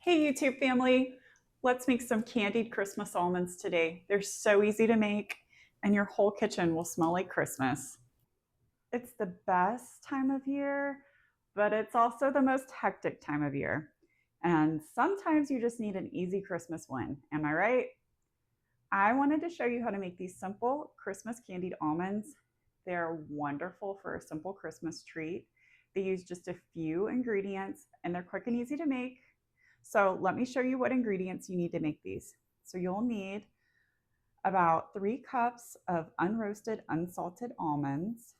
Hey YouTube family, let's make some candied Christmas almonds today. They're so easy to make and your whole kitchen will smell like Christmas. It's the best time of year, but it's also the most hectic time of year. And sometimes you just need an easy Christmas win. Am I right? I wanted to show you how to make these simple Christmas candied almonds. They're wonderful for a simple Christmas treat. They use just a few ingredients and they're quick and easy to make. So let me show you what ingredients you need to make these. So you'll need about 3 cups of unroasted, unsalted almonds,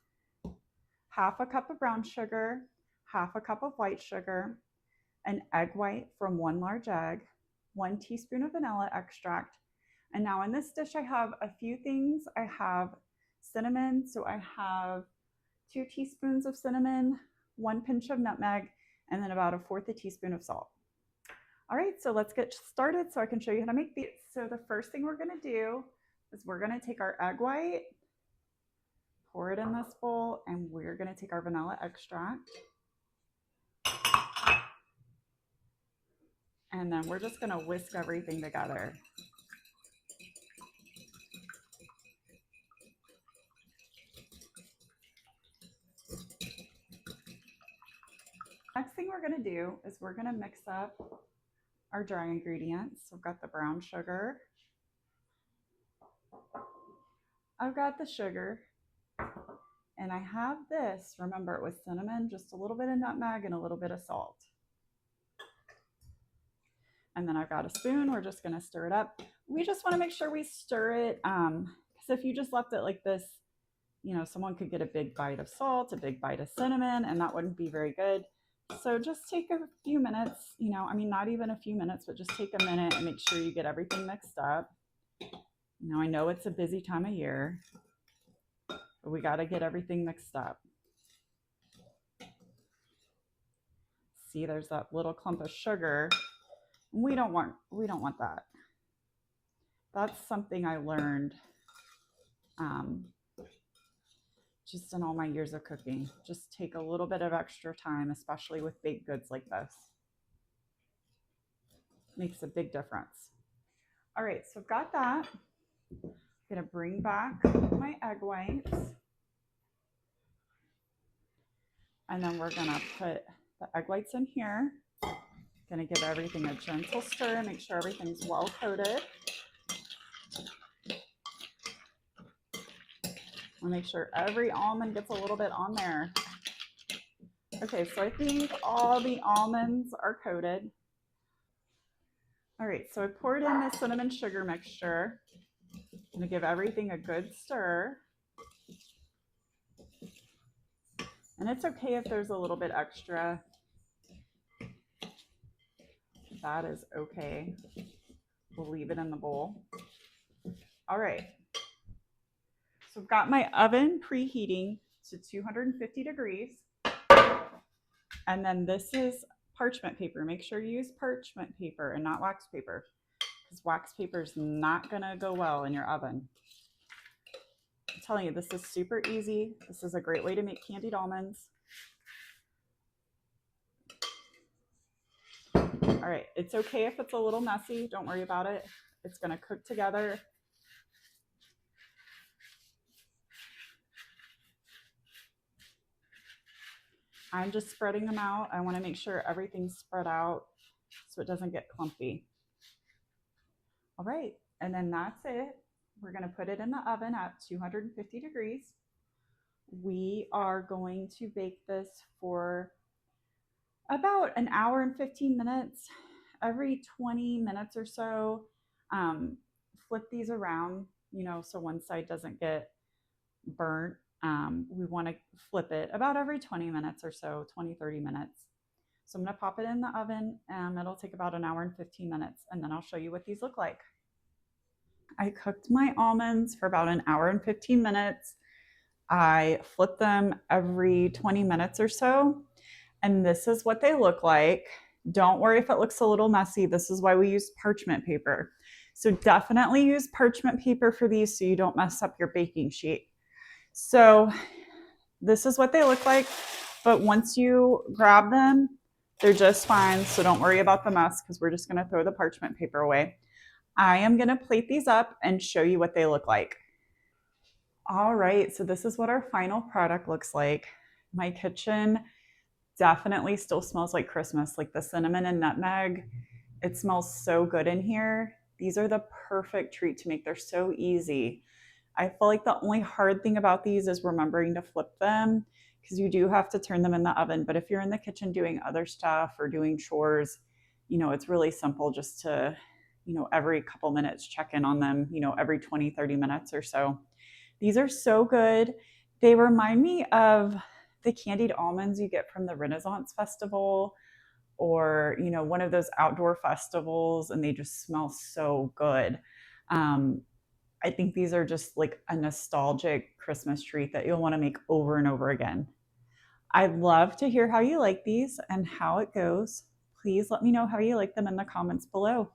half a cup of brown sugar, half a cup of white sugar, an egg white from 1 large egg, 1 teaspoon of vanilla extract. And now in this dish, I have a few things. I have cinnamon. So I have 2 teaspoons of cinnamon, 1 pinch of nutmeg, and then about 1/4 a teaspoon of salt. All right, so let's get started so I can show you how to make these. So the first thing we're gonna do is we're gonna take our egg white, pour it in this bowl, and we're gonna take our vanilla extract. And then we're just gonna whisk everything together. Next thing we're gonna do is we're gonna mix up our dry ingredients. So I've got the brown sugar, I've got the sugar, and I have this, remember it was cinnamon, just a little bit of nutmeg and a little bit of salt. And then I've got a spoon, we're just gonna stir it up. We just wanna make sure we stir it, because if you just left it like this, someone could get a big bite of salt, a big bite of cinnamon, and that wouldn't be very good. So just take a few minutes, not even a few minutes, but just take a minute and make sure you get everything mixed up. I know it's a busy time of year, but we got to get everything mixed up. See, there's that little clump of sugar. We don't want that. That's something I learned just in all my years of cooking. Just take a little bit of extra time, especially with baked goods like this. Makes a big difference. All right, so I've got that. I'm gonna bring back my egg whites. And then we're gonna put the egg whites in here. Gonna give everything a gentle stir, make sure everything's well coated. I'll make sure every almond gets a little bit on there. Okay, so I think all the almonds are coated. All right, so I poured in the cinnamon sugar mixture. I'm gonna give everything a good stir. And it's okay if there's a little bit extra. That is okay. We'll leave it in the bowl. All right. So I've got my oven preheating to 250 degrees. And then this is parchment paper. Make sure you use parchment paper and not wax paper, because wax paper is not gonna go well in your oven. I'm telling you, this is super easy. This is a great way to make candied almonds. All right, it's okay if it's a little messy. Don't worry about it. It's gonna cook together. I'm just spreading them out. I wanna make sure everything's spread out so it doesn't get clumpy. All right, and then that's it. We're gonna put it in the oven at 250 degrees. We are going to bake this for about an hour and 15 minutes. Every 20 minutes or so, flip these around, so one side doesn't get burnt. We want to flip it about every 20 minutes or so, 20, 30 minutes. So I'm going to pop it in the oven and it'll take about an hour and 15 minutes. And then I'll show you what these look like. I cooked my almonds for about an hour and 15 minutes. I flip them every 20 minutes or so. And this is what they look like. Don't worry if it looks a little messy. This is why we use parchment paper. So definitely use parchment paper for these so you don't mess up your baking sheet. So this is what they look like. But once you grab them, They're just fine, so don't worry about the mess because we're just going to throw the parchment paper away. I am going to plate these up and show you what they look like. All right, so this is what our final product looks like. My kitchen definitely still smells like Christmas, like the cinnamon and nutmeg. It smells so good in here. These are the perfect treat to make. They're so easy. I feel like the only hard thing about these is remembering to flip them because you do have to turn them in the oven. But if you're in the kitchen doing other stuff or doing chores, it's really simple just to, every couple minutes check in on them, every 20, 30 minutes or so. These are so good. They remind me of the candied almonds you get from the Renaissance Festival or, one of those outdoor festivals, and they just smell so good. Um, I think these are just like a nostalgic Christmas treat that you'll want to make over and over again. I'd love to hear how you like these and how it goes. Please let me know how you like them in the comments below.